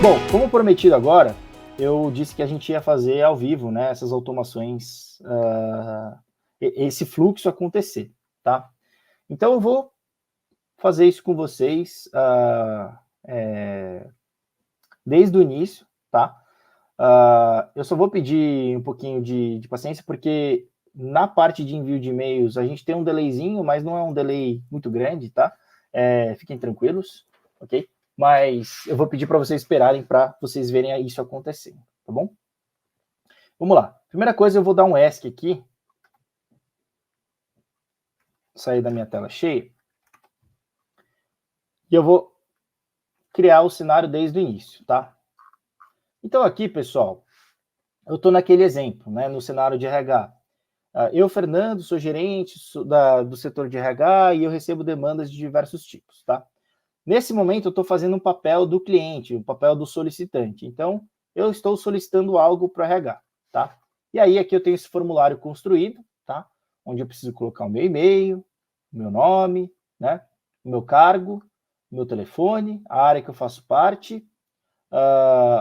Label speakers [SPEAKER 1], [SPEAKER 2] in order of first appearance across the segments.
[SPEAKER 1] Bom, como prometido agora, eu disse que a gente ia fazer ao vivo, né, essas automações, esse fluxo acontecer, tá? Então eu vou fazer isso com vocês desde o início, tá? Eu só vou pedir um pouquinho de paciência, porque na parte de envio de e-mails a gente tem um delayzinho, mas não é um delay muito grande, tá? Fiquem tranquilos, ok? Mas eu vou pedir para vocês esperarem para vocês verem isso acontecendo, tá bom? Vamos lá. Primeira coisa, eu vou dar um ESC aqui. Sair da minha tela cheia. E eu vou criar o cenário desde o início, tá? Então aqui, pessoal, eu estou naquele exemplo, né, no cenário de RH. Eu, Fernando, sou gerente do setor de RH e eu recebo demandas de diversos tipos, tá? Nesse momento, eu estou fazendo um papel do cliente, o papel do solicitante. Então, eu estou solicitando algo para o RH, tá? E aí, aqui eu tenho esse formulário construído, tá? Onde eu preciso colocar o meu e-mail, o meu nome, né? O meu cargo, o meu telefone, a área que eu faço parte,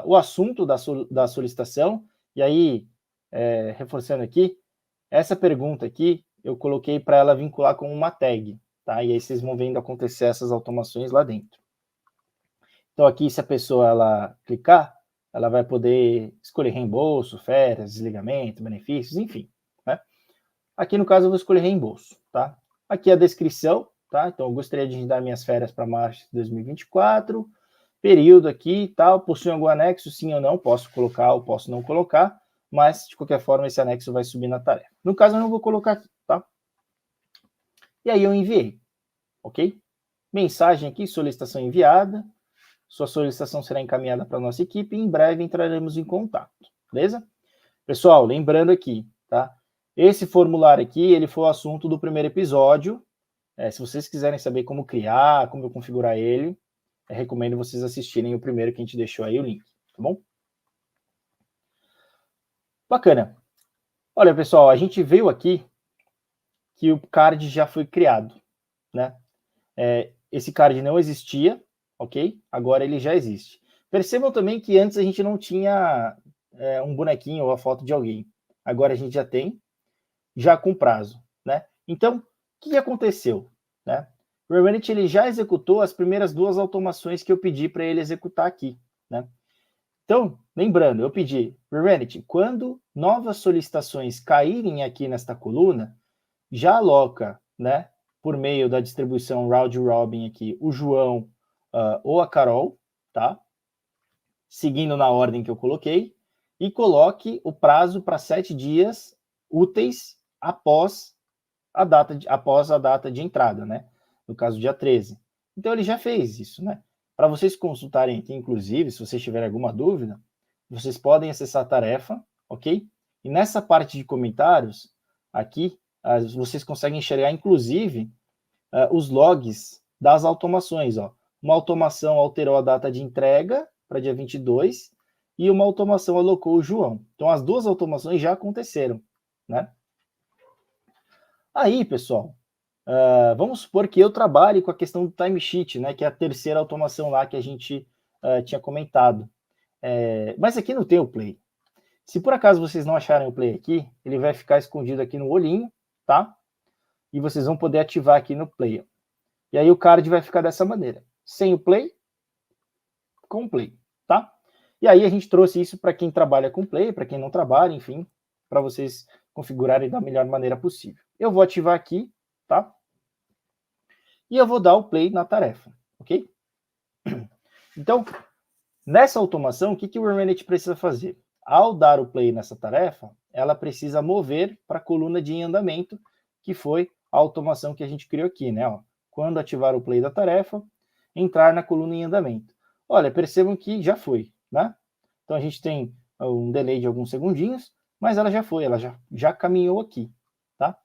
[SPEAKER 1] o assunto da solicitação. E aí, reforçando aqui, essa pergunta aqui, eu coloquei para ela vincular com uma tag, tá? E aí vocês vão vendo acontecer essas automações lá dentro. Então aqui, se a pessoa ela clicar, ela vai poder escolher reembolso, férias, desligamento, benefícios, enfim, né? Aqui no caso eu vou escolher reembolso, tá? Aqui a descrição, tá? Então eu gostaria de dar minhas férias para março de 2024, período aqui, tal, possui algum anexo, sim ou não, posso colocar ou posso não colocar, mas de qualquer forma esse anexo vai subir na tarefa. No caso eu não vou colocar aqui, tá? E aí eu enviei, ok? Mensagem aqui, solicitação enviada, sua solicitação será encaminhada para a nossa equipe e em breve entraremos em contato, beleza? Pessoal, lembrando aqui, tá? Esse formulário aqui, ele foi o assunto do primeiro episódio. Se vocês quiserem saber como criar, como eu configurar ele, recomendo vocês assistirem o primeiro que a gente deixou aí o link, tá bom? Bacana. Olha, pessoal, a gente viu aqui que o card já foi criado, né? Esse card não existia, ok? Agora ele já existe. Percebam também que antes a gente não tinha um bonequinho ou a foto de alguém. Agora a gente já tem, já com prazo, né? Então, o que aconteceu, né? O Revenit ele já executou as primeiras duas automações que eu pedi para ele executar aqui, né? Então, lembrando, eu pedi, Revenit, quando novas solicitações caírem aqui nesta coluna, já aloca, né, por meio da distribuição round robin aqui, o João ou a Carol, tá? Seguindo na ordem que eu coloquei, e coloque o prazo para 7 dias úteis após a data de entrada, né? No caso, dia 13. Então, ele já fez isso, né? Para vocês consultarem aqui, inclusive, se vocês tiverem alguma dúvida, vocês podem acessar a tarefa, ok? E nessa parte de comentários, aqui, vocês conseguem enxergar, inclusive, os logs das automações. Ó. Uma automação alterou a data de entrega para dia 22 e uma automação alocou o João. Então, as duas automações já aconteceram, né? Aí, pessoal, vamos supor que eu trabalhe com a questão do timesheet, né, que é a terceira automação lá que a gente tinha comentado. Mas aqui não tem o play. Se por acaso vocês não acharem o play aqui, ele vai ficar escondido aqui no olhinho, tá? E vocês vão poder ativar aqui no play. E aí o card vai ficar dessa maneira. Sem o play, com o play, tá? E aí a gente trouxe isso para quem trabalha com play, para quem não trabalha, enfim, para vocês configurarem da melhor maneira possível. Eu vou ativar aqui, tá? E eu vou dar o play na tarefa, ok? Então, nessa automação, o que o Revenit precisa fazer? Ao dar o play nessa tarefa, ela precisa mover para a coluna de em andamento, que foi a automação que a gente criou aqui, né? Ó, quando ativar o play da tarefa, entrar na coluna em andamento. Olha, percebam que já foi, né? Então a gente tem um delay de alguns segundinhos, mas ela já foi, ela já caminhou aqui, tá?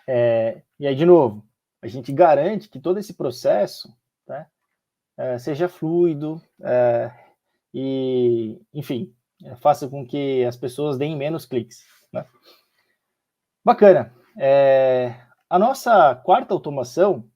[SPEAKER 1] E aí, de novo, a gente garante que todo esse processo, né, seja fluido e, enfim, faça com que as pessoas deem menos cliques, né? Bacana. A nossa quarta automação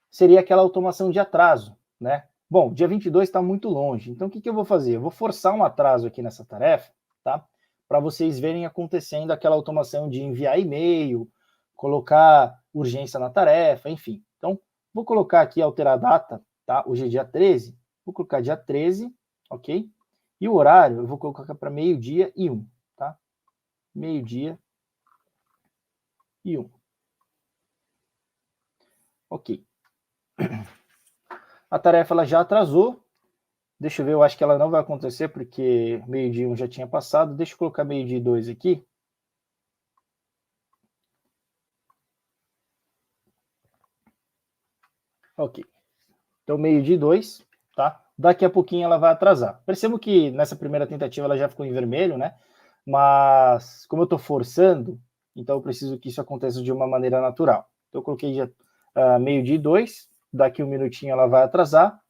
[SPEAKER 1] seria aquela automação de atraso, né? Bom, dia 22 está muito longe, então o que eu vou fazer? Eu vou forçar um atraso aqui nessa tarefa, tá? Para vocês verem acontecendo aquela automação de enviar e-mail, colocar urgência na tarefa, enfim. Então, vou colocar aqui, alterar a data, tá? Hoje é dia 13, vou colocar dia 13, ok? E o horário eu vou colocar para meio-dia e 1, tá? Meio-dia e 1. Ok. A tarefa ela já atrasou. Deixa eu ver, eu acho que ela não vai acontecer, porque meio-dia e 1 já tinha passado. Deixa eu colocar meio-dia e 2 aqui. Ok. Então, meio-dia e 2, tá? Daqui a pouquinho ela vai atrasar. Percebo que nessa primeira tentativa ela já ficou em vermelho, né? Mas, como eu estou forçando, então eu preciso que isso aconteça de uma maneira natural. Então, eu coloquei já meio-dia e 2, daqui um minutinho ela vai atrasar,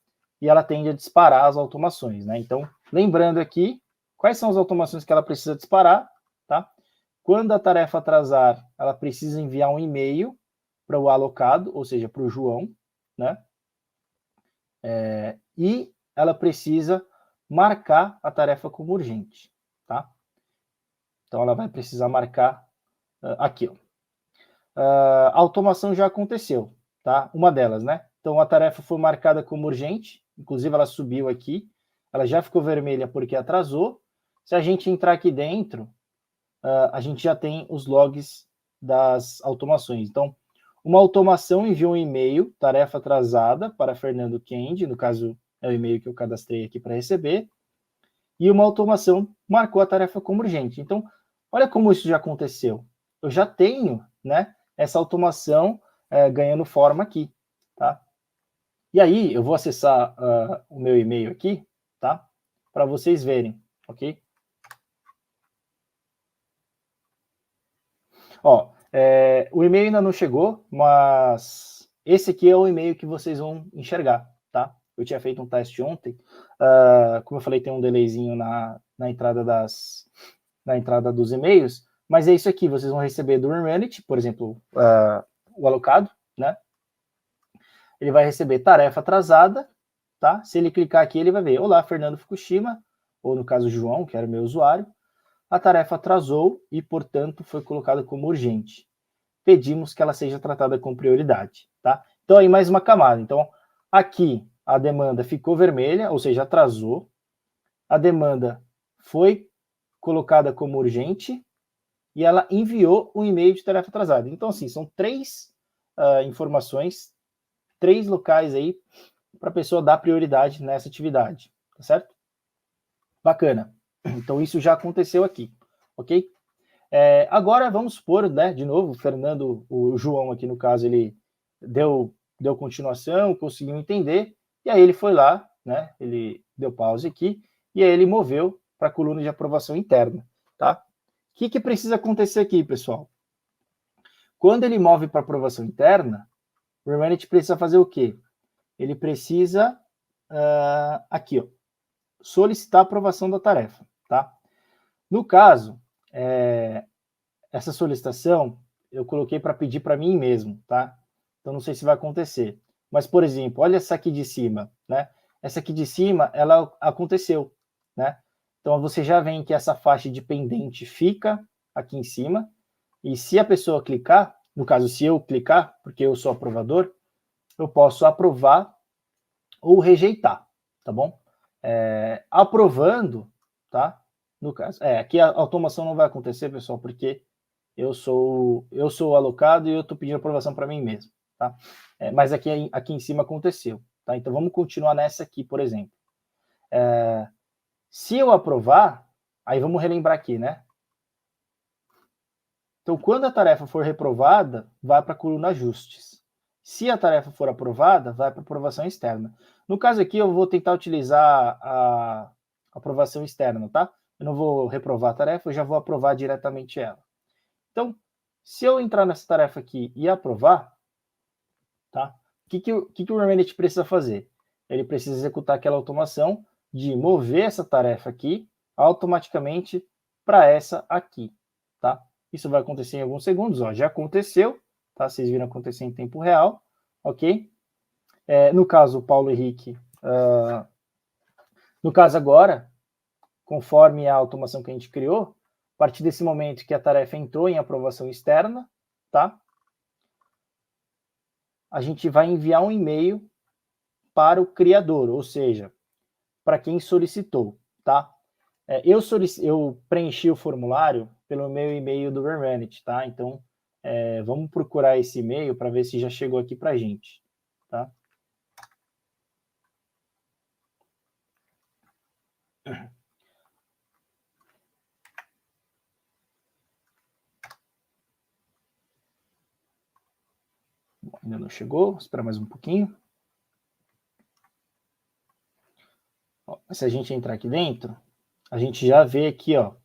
[SPEAKER 1] e ela tende a disparar as automações, né? Então, lembrando aqui, quais são as automações que ela precisa disparar, tá? Quando a tarefa atrasar, ela precisa enviar um e-mail para o alocado, ou seja, para o João, né? E ela precisa marcar a tarefa como urgente, tá? Então, ela vai precisar marcar aqui, ó. A automação já aconteceu, tá? Uma delas, né? Então, a tarefa foi marcada como urgente, inclusive ela subiu aqui, ela já ficou vermelha porque atrasou. Se a gente entrar aqui dentro, a gente já tem os logs das automações. Então, uma automação enviou um e-mail, tarefa atrasada, para Fernando Kendi, no caso é o e-mail que eu cadastrei aqui para receber, e uma automação marcou a tarefa como urgente. Então, olha como isso já aconteceu. Eu já tenho, né, essa automação ganhando forma aqui, tá? E aí, eu vou acessar o meu e-mail aqui, tá? Para vocês verem, ok? Ó, o e-mail ainda não chegou, mas esse aqui é o e-mail que vocês vão enxergar, tá? Eu tinha feito um teste ontem, como eu falei, tem um delayzinho na entrada dos e-mails, mas é isso aqui, vocês vão receber do Remedy, por exemplo, o alocado, né? Ele vai receber tarefa atrasada, tá? Se ele clicar aqui, ele vai ver, olá, Fernando Fukushima, ou no caso, João, que era o meu usuário, a tarefa atrasou e, portanto, foi colocada como urgente. Pedimos que ela seja tratada com prioridade, tá? Então, aí mais uma camada. Então, aqui a demanda ficou vermelha, ou seja, atrasou. A demanda foi colocada como urgente e ela enviou um e-mail de tarefa atrasada. Então, assim, são três informações, três locais aí para a pessoa dar prioridade nessa atividade, tá certo? Bacana. Então, isso já aconteceu aqui, ok? Agora, vamos supor, né, de novo, o João aqui no caso, ele deu continuação, conseguiu entender, e aí ele foi lá, né, ele deu pause aqui, e aí ele moveu para a coluna de aprovação interna, tá? O que precisa acontecer aqui, pessoal? Quando ele move para aprovação interna, o Remedy precisa fazer o quê? Ele precisa, aqui, ó, solicitar a aprovação da tarefa, tá? No caso, essa solicitação eu coloquei para pedir para mim mesmo, tá? Então não sei se vai acontecer. Mas, por exemplo, olha essa aqui de cima, né? Essa aqui de cima, ela aconteceu, né? Então você já vê que essa faixa de pendente fica aqui em cima, e se a pessoa clicar, no caso, se eu clicar, porque eu sou aprovador, eu posso aprovar ou rejeitar, tá bom? Aprovando, tá? No caso, aqui a automação não vai acontecer, pessoal, porque eu sou alocado e eu estou pedindo aprovação para mim mesmo, tá? Mas aqui em cima aconteceu, tá? Então vamos continuar nessa aqui, por exemplo. Se eu aprovar, aí vamos relembrar aqui, né? Então, quando a tarefa for reprovada, vai para a coluna ajustes. Se a tarefa for aprovada, vai para aprovação externa. No caso aqui, eu vou tentar utilizar a aprovação externa, tá? Eu não vou reprovar a tarefa, eu já vou aprovar diretamente ela. Então, se eu entrar nessa tarefa aqui e aprovar, tá? O que o Remedy precisa fazer? Ele precisa executar aquela automação de mover essa tarefa aqui automaticamente para essa aqui, tá? Isso vai acontecer em alguns segundos, ó, já aconteceu, tá? Vocês viram acontecer em tempo real, ok? No caso, o Paulo Henrique No caso agora, conforme a automação que a gente criou, a partir desse momento que a tarefa entrou em aprovação externa, tá? A gente vai enviar um e-mail para o criador, ou seja, para quem solicitou, tá? Eu preenchi o formulário pelo meu e-mail do Vermanit, tá? Então, vamos procurar esse e-mail para ver se já chegou aqui para a gente, tá? Bom, ainda não chegou, vou esperar mais um pouquinho. Ó, se a gente entrar aqui dentro, a gente já vê aqui, ó,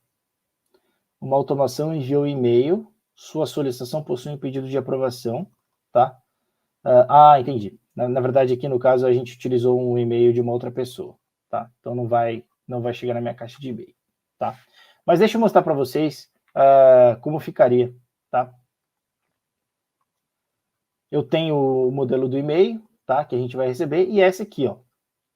[SPEAKER 1] uma automação enviou e-mail, sua solicitação possui um pedido de aprovação, tá? Entendi. Na verdade, aqui no caso, a gente utilizou um e-mail de uma outra pessoa, tá? Então não vai chegar na minha caixa de e-mail, tá? Mas deixa eu mostrar para vocês como ficaria, tá? Eu tenho o modelo do e-mail, tá? Que a gente vai receber, e essa aqui, ó.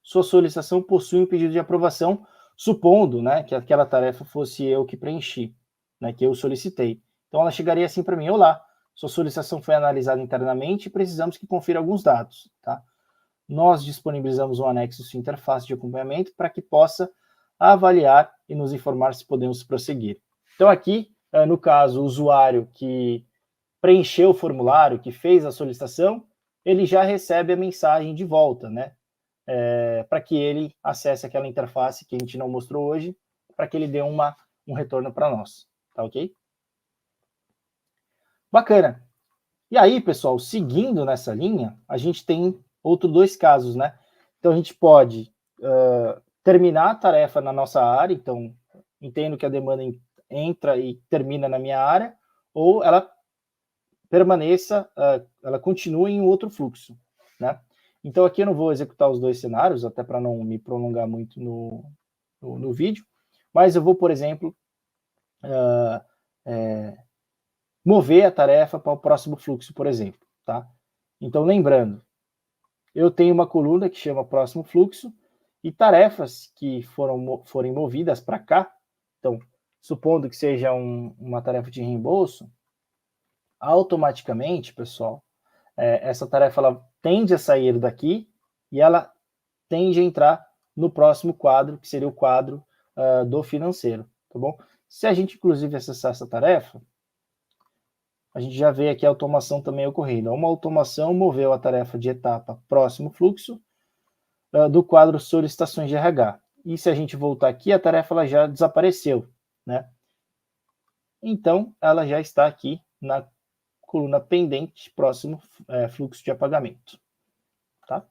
[SPEAKER 1] Sua solicitação possui um pedido de aprovação, supondo, né, que aquela tarefa fosse eu que preenchi, né, que eu solicitei. Então ela chegaria assim para mim: olá, sua solicitação foi analisada internamente e precisamos que confira alguns dados, tá? Nós disponibilizamos um anexo sua interface de acompanhamento para que possa avaliar e nos informar se podemos prosseguir. Então aqui, no caso, o usuário que preencheu o formulário, que fez a solicitação, ele já recebe a mensagem de volta, né? Para que ele acesse aquela interface que a gente não mostrou hoje, para que ele dê um retorno para nós, tá ok? Bacana. E aí, pessoal, seguindo nessa linha, a gente tem outros dois casos, né? Então, a gente pode terminar a tarefa na nossa área, então, entendo que a demanda entra e termina na minha área, ou ela permaneça, ela continua em outro fluxo, né? Então, aqui eu não vou executar os dois cenários, até para não me prolongar muito no vídeo, mas eu vou, por exemplo, mover a tarefa para o próximo fluxo, por exemplo, tá? Então, lembrando, eu tenho uma coluna que chama próximo fluxo e tarefas que forem movidas para cá, então, supondo que seja uma tarefa de reembolso, automaticamente, pessoal, essa tarefa ela tende a sair daqui e ela tende a entrar no próximo quadro, que seria o quadro do financeiro, tá bom? Se a gente, inclusive, acessar essa tarefa, a gente já vê aqui a automação também ocorrendo. Uma automação moveu a tarefa de etapa próximo fluxo do quadro solicitações de RH. E se a gente voltar aqui, a tarefa ela já desapareceu, né? Então, ela já está aqui na coluna pendente, próximo fluxo de apagamento, tá?